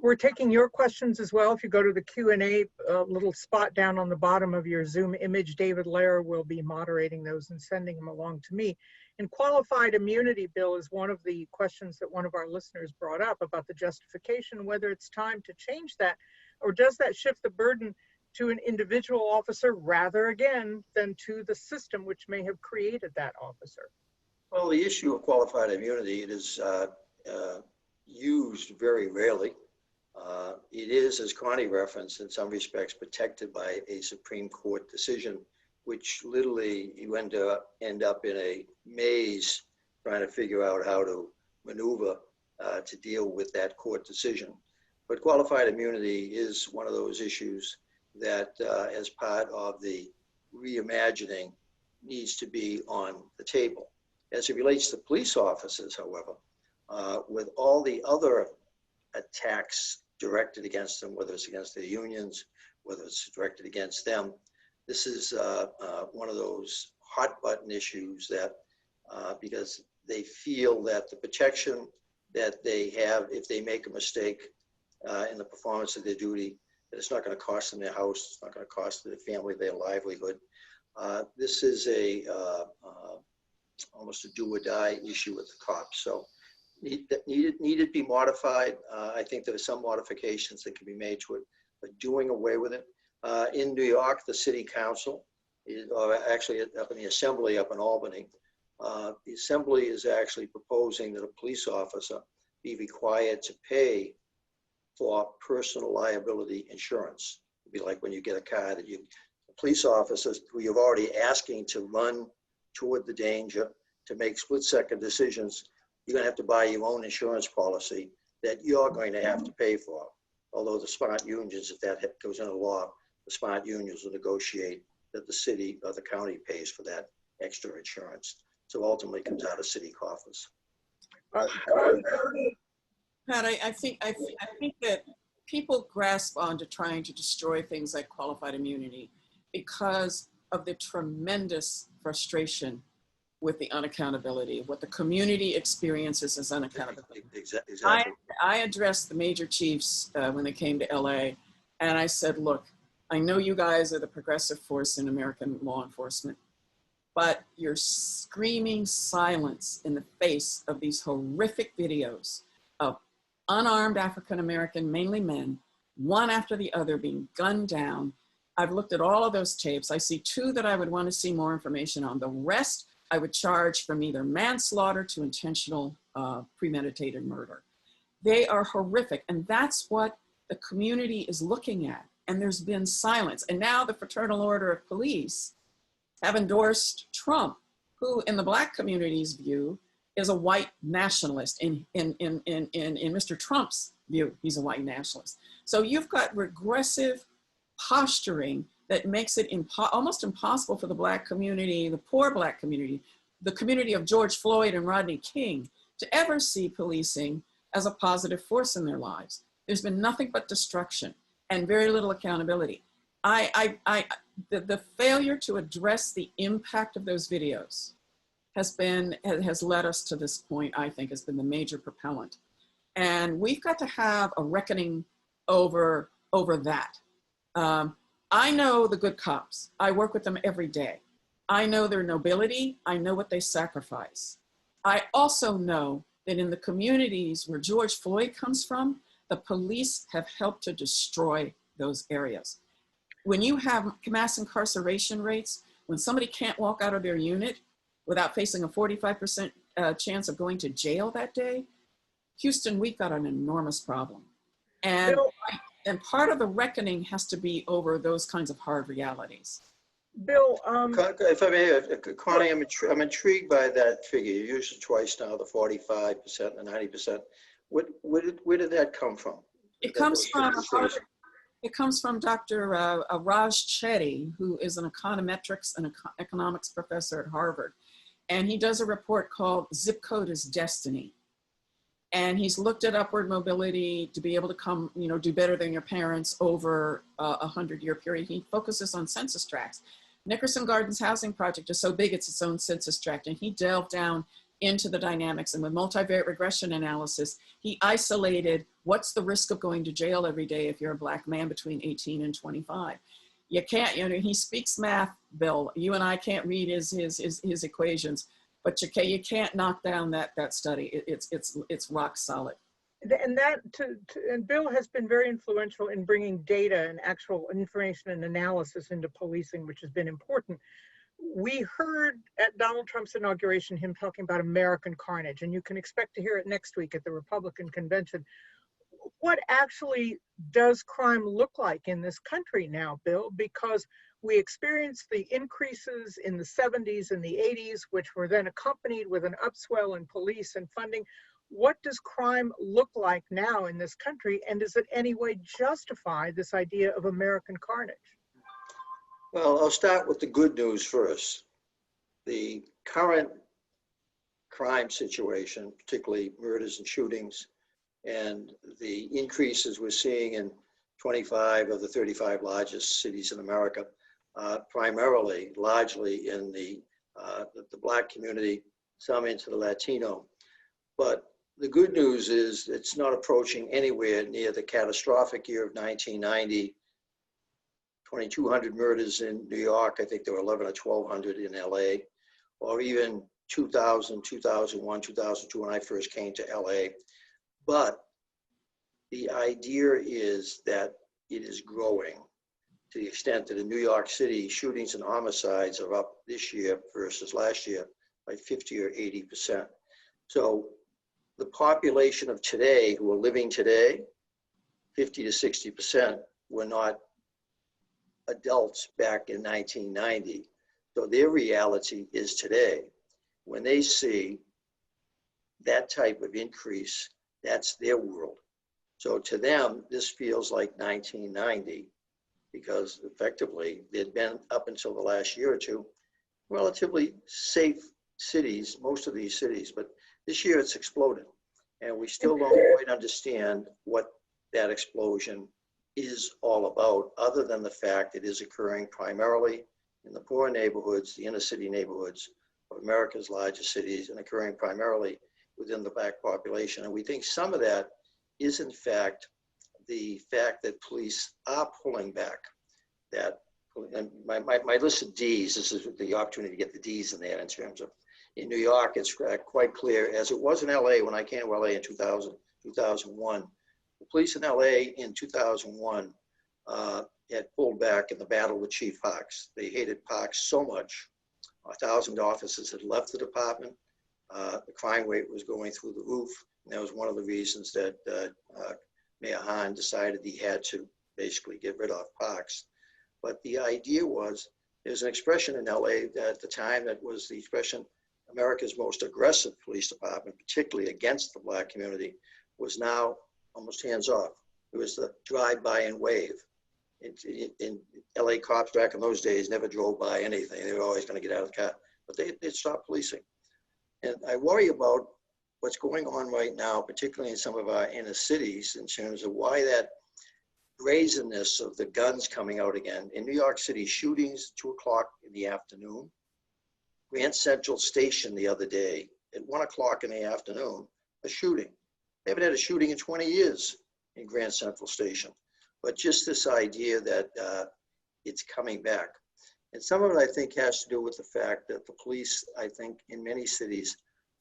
We're taking your questions as well. If you go to the Q&A little spot down on the bottom of your Zoom image, David Lair will be moderating those and sending them along to me. And qualified immunity bill is one of the questions that one of our listeners brought up about the justification, whether it's time to change that, or does that shift the burden to an individual officer rather, again, than to the system which may have created that officer? Well, the issue of qualified immunity, it is used very rarely. It is, as Connie referenced, in some respects protected by a Supreme Court decision, which literally you end up in a maze trying to figure out how to maneuver to deal with that court decision. But qualified immunity is one of those issues that, as part of the reimagining, needs to be on the table. As it relates to police officers, however, with all the other attacks directed against them, whether it's against their unions, whether it's directed against them, this is one of those hot button issues that, because they feel that the protection that they have if they make a mistake in the performance of their duty, that it's not going to cost them their house, it's not going to cost their family their livelihood. This is almost a do or die issue with the cops. So needed to be modified. I think there are some modifications that can be made to it, but doing away with it. In New York, the city council, or actually up in the assembly up in Albany, the assembly is actually proposing that a police officer be required to pay for personal liability insurance. It'd be like when you get a car that police officers who you're already asking to run toward the danger, to make split-second decisions, you're going to have to buy your own insurance policy that you're going to have to pay for. Although the smart unions, if that goes into law, the smart unions will negotiate that the city or the county pays for that extra insurance. So ultimately it comes out of city coffers. Pat, I think that people grasp onto trying to destroy things like qualified immunity because of the tremendous frustration with the unaccountability, what the community experiences as unaccountability. Exactly. I addressed the major chiefs when they came to LA, and I said, look, I know you guys are the progressive force in American law enforcement, but you're screaming silence in the face of these horrific videos of unarmed African-American, mainly men, one after the other being gunned down. I've looked at all of those tapes. I see two that I would want to see more information on. The rest I would charge from either manslaughter to intentional premeditated murder. They are horrific, and that's what the community is looking at. And there's been silence. And now the Fraternal Order of Police have endorsed Trump, who in the Black community's view is a white nationalist. In Mr. Trump's view, he's a white nationalist. So you've got regressive posturing that makes it almost impossible for the Black community, the poor Black community, the community of George Floyd and Rodney King, to ever see policing as a positive force in their lives. There's been nothing but destruction and very little accountability. The failure to address the impact of those videos has led us to this point, I think, has been the major propellant. And we've got to have a reckoning over that. I know the good cops. I work with them every day. I know their nobility. I know what they sacrifice. I also know that in the communities where George Floyd comes from, the police have helped to destroy those areas. When you have mass incarceration rates, when somebody can't walk out of their unit without facing a 45% chance of going to jail that day, Houston, we've got an enormous problem. And, Bill, and part of the reckoning has to be over those kinds of hard realities. Bill, If I may, Connie, I'm intrigued by that figure. You used it twice now, the 45% and the 90%. Where did that come from? It comes from Dr. Raj Chetty, who is an econometrics and economics professor at Harvard. And he does a report called Zip Code is Destiny. And he's looked at upward mobility to be able to come, do better than your parents over a 100-year period. He focuses on census tracts. Nickerson Gardens Housing Project is so big it's its own census tract, and he delved down into the dynamics, and with multivariate regression analysis, he isolated what's the risk of going to jail every day if you're a Black man between 18 and 25. You can't, he speaks math, Bill. You and I can't read his equations, but you can't knock down that study. It's rock solid. And Bill has been very influential in bringing data and actual information and analysis into policing, which has been important. We heard at Donald Trump's inauguration him talking about American carnage, and you can expect to hear it next week at the Republican convention. What actually does crime look like in this country now, Bill? Because we experienced the increases in the 70s and the 80s, which were then accompanied with an upswell in police and funding. What does crime look like now in this country, and does it any way justify this idea of American carnage? Well, I'll start with the good news first. The current crime situation, particularly murders and shootings, and the increases we're seeing in 25 of the 35 largest cities in America, largely in the Black community, some into the Latino. But the good news is it's not approaching anywhere near the catastrophic year of 1990. 2,200 murders in New York. I think there were 11 or 1,200 in LA, or even 2000, 2001, 2002 when I first came to LA. But the idea is that it is growing to the extent that in New York City, shootings and homicides are up this year versus last year by 50 or 80%. So the population of today who are living today, 50 to 60% were not adults back in 1990. So their reality is today. When they see that type of increase, that's their world. So to them, this feels like 1990 because effectively they'd been up until the last year or two, relatively safe cities, most of these cities, but this year it's exploded. And we still don't quite understand what that explosion is all about, other than the fact it is occurring primarily in the poor neighborhoods, the inner city neighborhoods of America's largest cities, and occurring primarily within the Black population. And we think some of that is in fact the fact that police are pulling back. That, and my list of D's, this is the opportunity to get the D's in there in terms of, in New York, it's quite clear, as it was in LA when I came to LA in 2000, 2001. The police in LA in 2001 had pulled back in the battle with Chief Hawks. They hated Parks so much. 1,000 officers had left the department. The crime rate was going through the roof. And that was one of the reasons that Mayor Hahn decided he had to basically get rid of Parks. But the idea was, there's an expression in LA that at the time that was the expression, America's most aggressive police department, particularly against the Black community, was now almost hands off. It was the drive-by and wave. In LA, cops back in those days never drove by anything. They were always going to get out of the car, but they'd stop policing. And I worry about what's going on right now, particularly in some of our inner cities, in terms of why that brazenness of the guns coming out again. In New York City, shootings 2 o'clock in the afternoon. Grand Central Station the other day at 1 o'clock in the afternoon, a shooting. They haven't had a shooting in 20 years in Grand Central Station. But just this idea that it's coming back. And some of it, I think, has to do with the fact that the police, I think, in many cities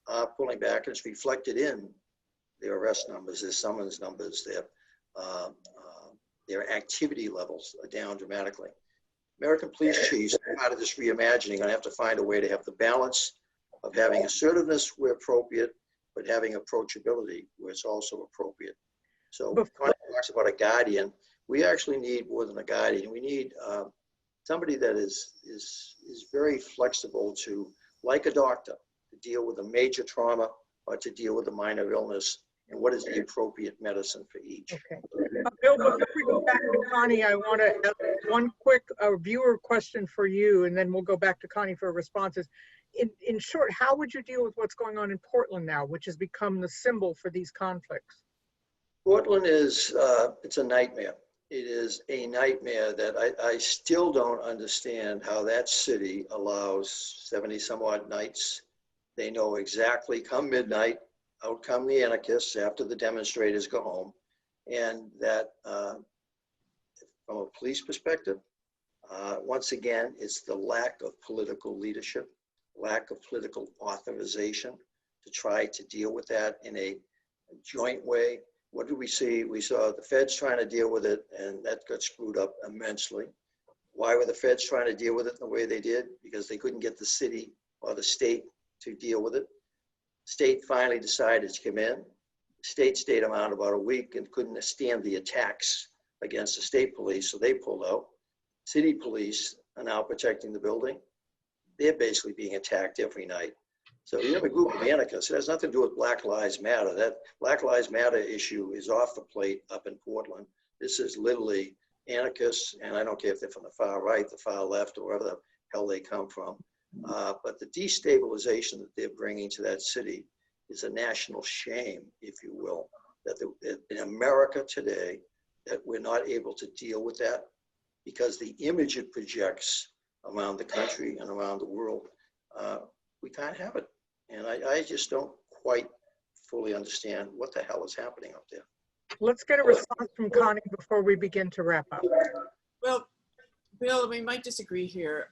are pulling back, and it's reflected in their arrest numbers, their summons numbers, their activity levels are down dramatically. American police chiefs, part of this reimagining, are going to have to find a way to have the balance of having assertiveness where appropriate, but having approachability where it's also appropriate. So when Connie talks about a guardian, we actually need more than a guardian. We need somebody that is very flexible to, like a doctor, to deal with a major trauma or to deal with a minor illness, and what is the appropriate medicine for each. Okay. Bill, before we go back to Connie, I want to ask one quick viewer question for you, and then we'll go back to Connie for responses. In short, how would you deal with what's going on in Portland now, which has become the symbol for these conflicts? Portland is, it's a nightmare. It is a nightmare that I still don't understand how that city allows 70 some odd nights. They know exactly, come midnight, out come the anarchists after the demonstrators go home. And that from a police perspective, once again, it's the lack of political leadership, lack of political authorization to try to deal with that in a joint way. What did we see? We saw the feds trying to deal with it, and that got screwed up immensely. Why were the feds trying to deal with it the way they did? Because they couldn't get the city or the state to deal with it. State finally decided to come in. State stayed around about a week and couldn't stand the attacks against the state police, so they pulled out. City police are now protecting the building. They're basically being attacked every night. So you have a group of anarchists. It has nothing to do with Black Lives Matter. That Black Lives Matter issue is off the plate up in Portland. This is literally anarchists, and I don't care if they're from the far right, the far left, or wherever the hell they come from. But the destabilization that they're bringing to that city is a national shame, if you will, that in America today, that we're not able to deal with that because the image it projects around the country and around the world, we can't have it. And I just don't quite fully understand what the hell is happening up there. Let's get a response from Connie before we begin to wrap up. Well, Bill, we might disagree here.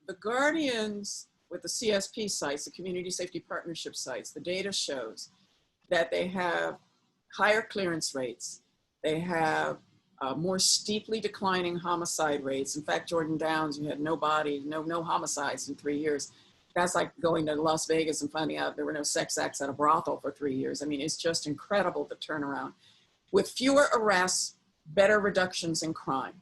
The Guardians with the CSP sites, the Community Safety Partnership sites, the data shows that they have higher clearance rates. They have more steeply declining homicide rates. In fact, Jordan Downs, you had no homicides in 3 years. That's like going to Las Vegas and finding out there were no sex acts at a brothel for 3 years. I mean, it's just incredible, the turnaround. With fewer arrests, better reductions in crime.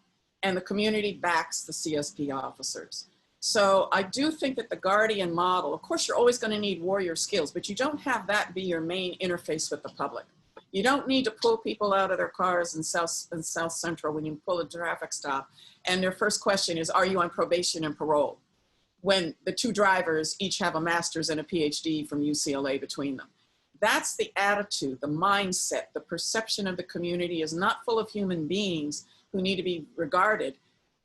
And the community backs the CSP officers. So I do think that the Guardian model, of course, you're always going to need warrior skills, but you don't have that be your main interface with the public. You don't need to pull people out of their cars in South Central when you pull a traffic stop. And their first question is, are you on probation and parole? When the two drivers each have a master's and a PhD from UCLA between them. That's the attitude, the mindset, the perception of the community is not full of human beings who need to be regarded,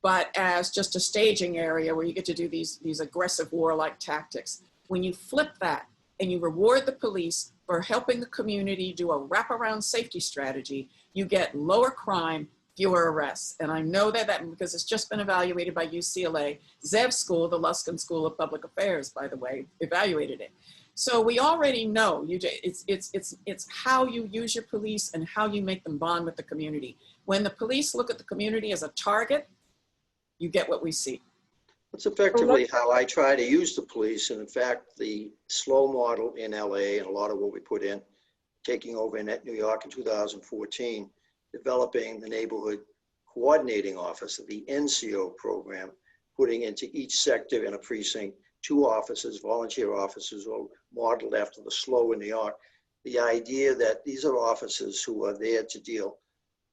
but as just a staging area where you get to do these aggressive warlike tactics. When you flip that and you reward the police for helping the community do a wraparound safety strategy, you get lower crime, fewer arrests. And I know that because it's just been evaluated by UCLA. Zev School, the Luskin School of Public Affairs, by the way, evaluated it. So we already know it's how you use your police and how you make them bond with the community. When the police look at the community as a target, you get what we see. That's effectively how I try to use the police. And in fact, the slow model in LA and a lot of what we put in, taking over in New York in 2014, developing the neighborhood coordinating office of the NCO program, putting into each sector in a precinct 2 officers, volunteer officers, all modeled after the SLO in New York. The idea that these are officers who are there to deal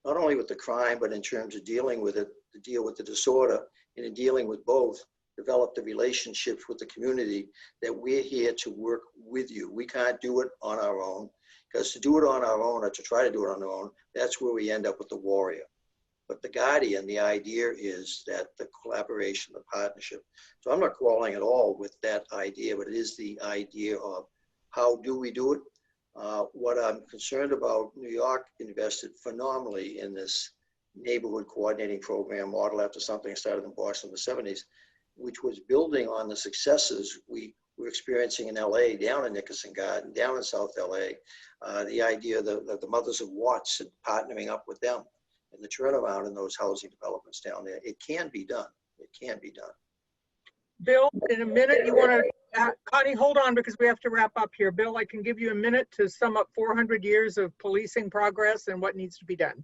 not only with the crime, but in terms of dealing with it, to deal with the disorder, and in dealing with both, develop the relationships with the community that we're here to work with you. We can't do it on our own, because to do it on our own or to try to do it on our own, that's where we end up with the warrior. But the Guardian, the idea is that the collaboration, the partnership. So I'm not quarreling at all with that idea, but it is the idea of how do we do it? What I'm concerned about, New York invested phenomenally in this neighborhood coordinating program model after something started in Boston in the 70s. which was building on the successes we were experiencing in LA, down in Nickerson Garden, down in South LA. The idea that the mothers of Watts and partnering up with them and the turnaround in those housing developments down there. It can be done. It can be done. Bill, in a minute, you want to, Connie, hold on because we have to wrap up here. Bill, I can give you a minute to sum up 400 years of policing progress and what needs to be done.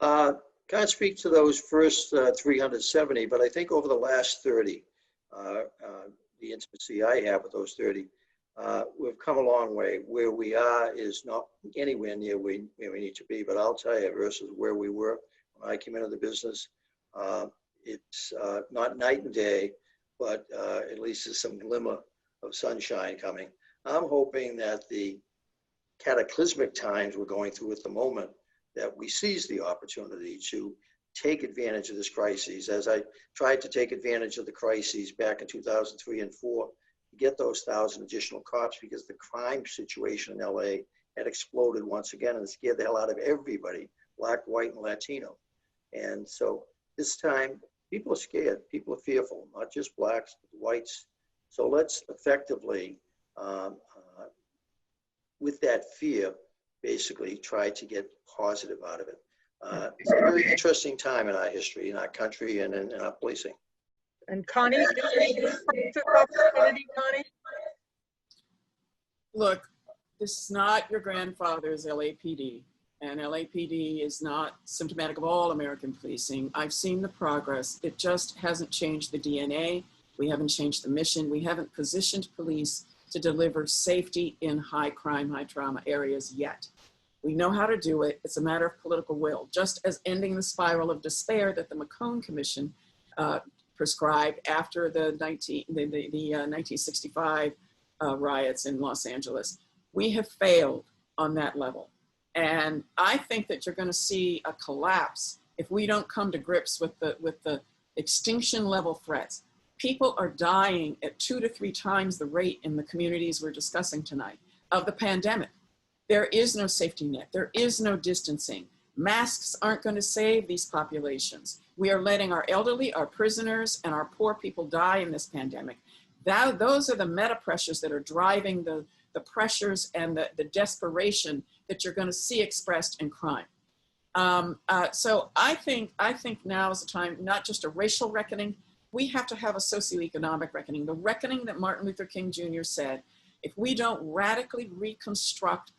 Can't speak to those first 370, but I think over the last 30, the intimacy I have with those 30, we've come a long way. Where we are is not anywhere near where we need to be, but I'll tell you, versus where we were when I came into the business, it's not night and day, but at least there's some glimmer of sunshine coming. I'm hoping that the cataclysmic times we're going through at the moment, that we seize the opportunity to take advantage of this crisis, as I tried to take advantage of the crises back in 2003 and 4, to get those 1,000 additional cops, because the crime situation in LA had exploded once again and scared the hell out of everybody, Black, white, and Latino. And so this time, people are scared, people are fearful, not just Blacks, but whites. So let's effectively, with that fear, basically try to get positive out of it. It's a very interesting time in our history, in our country, and in our policing. And Connie, opportunity, Connie? Look, this is not your grandfather's LAPD, and LAPD is not symptomatic of all American policing. I've seen the progress. It just hasn't changed the DNA. We haven't changed the mission. We haven't positioned police to deliver safety in high crime, high trauma areas yet. We know how to do it. It's a matter of political will, just as ending the spiral of despair that the McCone Commission prescribed after the 1965 riots in Los Angeles. We have failed on that level. And I think that you're going to see a collapse if we don't come to grips with the extinction level threats. People are dying at 2 to 3 times the rate in the communities we're discussing tonight of the pandemic. There is no safety net. There is no distancing. Masks aren't going to save these populations. We are letting our elderly, our prisoners, and our poor people die in this pandemic. Those are the meta pressures that are driving the pressures and the desperation that you're going to see expressed in crime. So I think now is the time, not just a racial reckoning. We have to have a socioeconomic reckoning. The reckoning that Martin Luther King Jr. said, if we don't radically reconstruct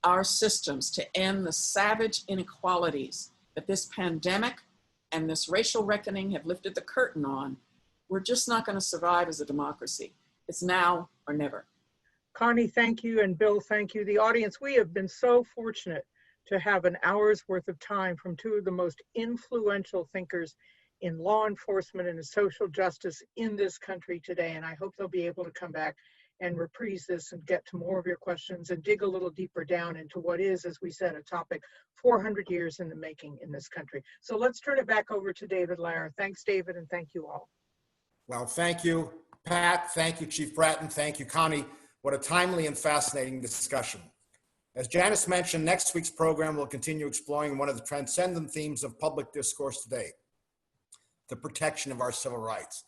our systems to end the savage inequalities that this pandemic and this racial reckoning have lifted the curtain on, we're just not going to survive as a democracy. It's now or never. Connie, thank you. And Bill, thank you. The audience, we have been so fortunate to have an hour's worth of time from 2 of the most influential thinkers in law enforcement and social justice in this country today. And I hope they'll be able to come back and reprise this and get to more of your questions and dig a little deeper down into what is, as we said, a topic 400 years in the making in this country. So let's turn it back over to David Lara. Thanks, David, and thank you all. Well, thank you, Pat. Thank you, Chief Bratton. Thank you, Connie. What a timely and fascinating discussion. As Janice mentioned, next week's program will continue exploring one of the transcendent themes of public discourse today, the protection of our civil rights.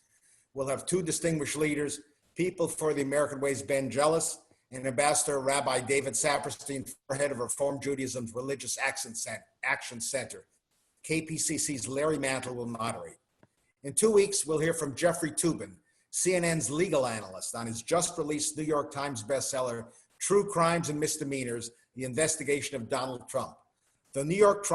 We'll have 2 distinguished leaders, People for the American Way's Ben Jealous and Ambassador Rabbi David Saperstein, head of Reform Judaism's Religious Action Center. KPCC's Larry Mantle will moderate. In 2 weeks, we'll hear from Jeffrey Toobin, CNN's legal analyst, on his just-released New York Times bestseller, True Crimes and Misdemeanors, The Investigation of Donald Trump. The New York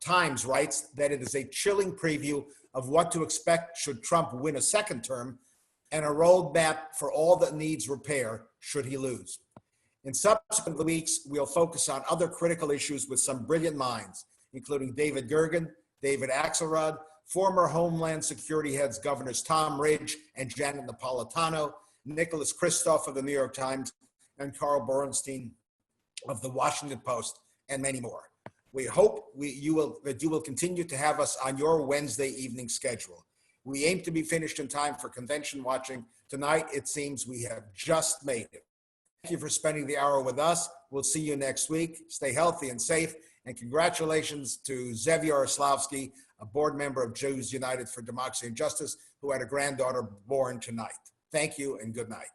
Times writes that it is a chilling preview of what to expect should Trump win a second term, and a roadmap for all that needs repair should he lose. In subsequent weeks, we'll focus on other critical issues with some brilliant minds, including David Gergen, David Axelrod, former Homeland Security heads Governors Tom Ridge and Janet Napolitano, Nicholas Kristof of the New York Times, and Carl Bernstein of the Washington Post, and many more. We hope that you will continue to have us on your Wednesday evening schedule. We aim to be finished in time for convention watching. Tonight, it seems we have just made it. Thank you for spending the hour with us. We'll see you next week. Stay healthy and safe, And congratulations to Zev Yaroslavsky, a board member of Jews United for Democracy and Justice, who had a granddaughter born tonight. Thank you and good night.